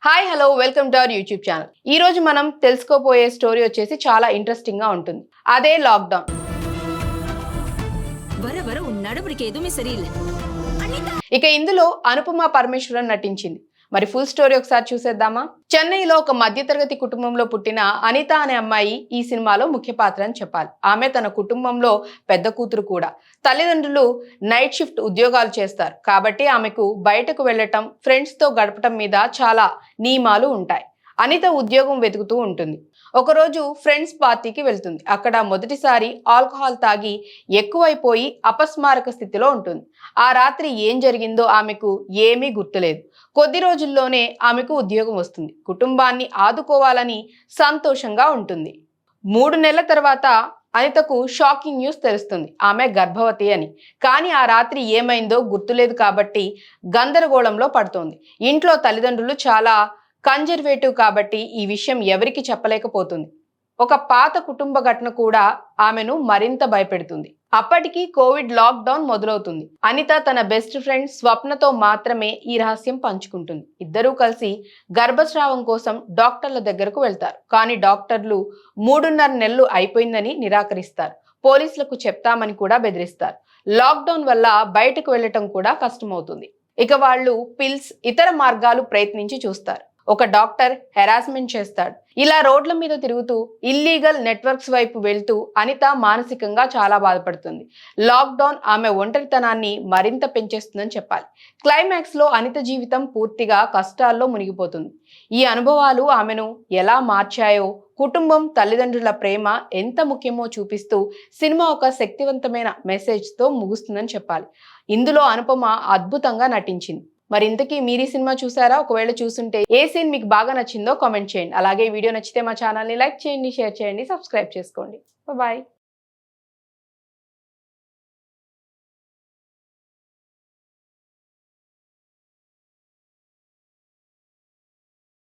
Hi hello welcome to our YouTube channel. ఈ రోజు మనం తెలుసుకోబోయే స్టోరీ వచ్చేసి చాలా ఇంట్రెస్టింగ్ గా ఉంటుంది. అదే లాక్డౌన్. ఇక ఇందులో అనుపమ పరమేశ్వరన్ నటించింది. మరి ఫుల్ స్టోరీ ఒకసారి చూసేద్దామా? చెన్నైలో ఒక మధ్యతరగతి కుటుంబంలో పుట్టిన అనిత అనే అమ్మాయి ఈ సినిమాలో ముఖ్య పాత్ర అని చెప్పాలి. ఆమె తన కుటుంబంలో పెద్ద కూతురు కూడా. తల్లిదండ్రులు నైట్ షిఫ్ట్ ఉద్యోగాలు చేస్తారు కాబట్టి ఆమెకు బయటకు వెళ్ళటం, ఫ్రెండ్స్ తో గడపటం మీద చాలా నియమాలు ఉంటాయి. అనిత ఉద్యోగం వెతుకుతూ ఉంటుంది. ఒకరోజు ఫ్రెండ్స్ పార్టీకి వెళ్తుంది. అక్కడ మొదటిసారి ఆల్కహాల్ తాగి ఎక్కువైపోయి అపస్మారక స్థితిలో ఉంటుంది. ఆ రాత్రి ఏం జరిగిందో ఆమెకు ఏమీ గుర్తులేదు. కొద్ది రోజుల్లోనే ఆమెకు ఉద్యోగం వస్తుంది. కుటుంబాన్ని ఆదుకోవాలని సంతోషంగా ఉంటుంది. 3 నెలల తర్వాత అనితకు షాకింగ్ న్యూస్ తెలుస్తుంది. ఆమె గర్భవతి అని. కానీ ఆ రాత్రి ఏమైందో గుర్తులేదు కాబట్టి గందరగోళంలో పడుతోంది. ఇంట్లో తల్లిదండ్రులు చాలా కన్జర్వేటివ్ కాబట్టి ఈ విషయం ఎవరికి చెప్పలేకపోతుంది. ఒక పాత కుటుంబ ఘటన కూడా ఆమెను మరింత భయపెడుతుంది. అప్పటికి కోవిడ్ లాక్డౌన్ మొదలవుతుంది. అనిత తన బెస్ట్ ఫ్రెండ్ స్వప్నతో మాత్రమే ఈ రహస్యం పంచుకుంటుంది. ఇద్దరూ కలిసి గర్భస్రావం కోసం డాక్టర్ల దగ్గరకు వెళ్తారు. కానీ డాక్టర్లు 3.5 నెలలు అయిపోయిందని నిరాకరిస్తారు. పోలీసులకు చెప్తామని కూడా బెదిరిస్తారు. లాక్డౌన్ వల్ల బయటకు వెళ్ళటం కూడా కష్టమవుతుంది. ఇక వాళ్ళు పిల్స్, ఇతర మార్గాలు ప్రయత్నించి చూస్తారు. ఒక డాక్టర్ హెరాస్మెంట్ చేస్తాడు. ఇలా రోడ్ల మీద తిరుగుతూ ఇల్లీగల్ నెట్వర్క్స్ వైపు వెళ్తూ అనిత మానసికంగా చాలా బాధపడుతుంది. లాక్డౌన్ ఆమె ఒంటరితనాన్ని మరింత పెంచేస్తుందని చెప్పాలి. క్లైమాక్స్ లో అనిత జీవితం పూర్తిగా కష్టాల్లో మునిగిపోతుంది. ఈ అనుభవాలు ఆమెను ఎలా మార్చాయో, కుటుంబం, తల్లిదండ్రుల ప్రేమ ఎంత ముఖ్యమో చూపిస్తూ సినిమా ఒక శక్తివంతమైన మెసేజ్ తో ముగుస్తుందని చెప్పాలి. ఇందులో అనుపమ అద్భుతంగా నటించింది. మరి ఇంతకీ మీరు ఈ సినిమా చూసారా? ఒకవేళ చూసుంటే ఏ సీన్ మీకు బాగా నచ్చిందో కామెంట్ చేయండి. అలాగే వీడియో నచ్చితే మా ఛానల్ని లైక్ చేయండి, షేర్ చేయండి, సబ్స్క్రైబ్ చేసుకోండి. బాయ్.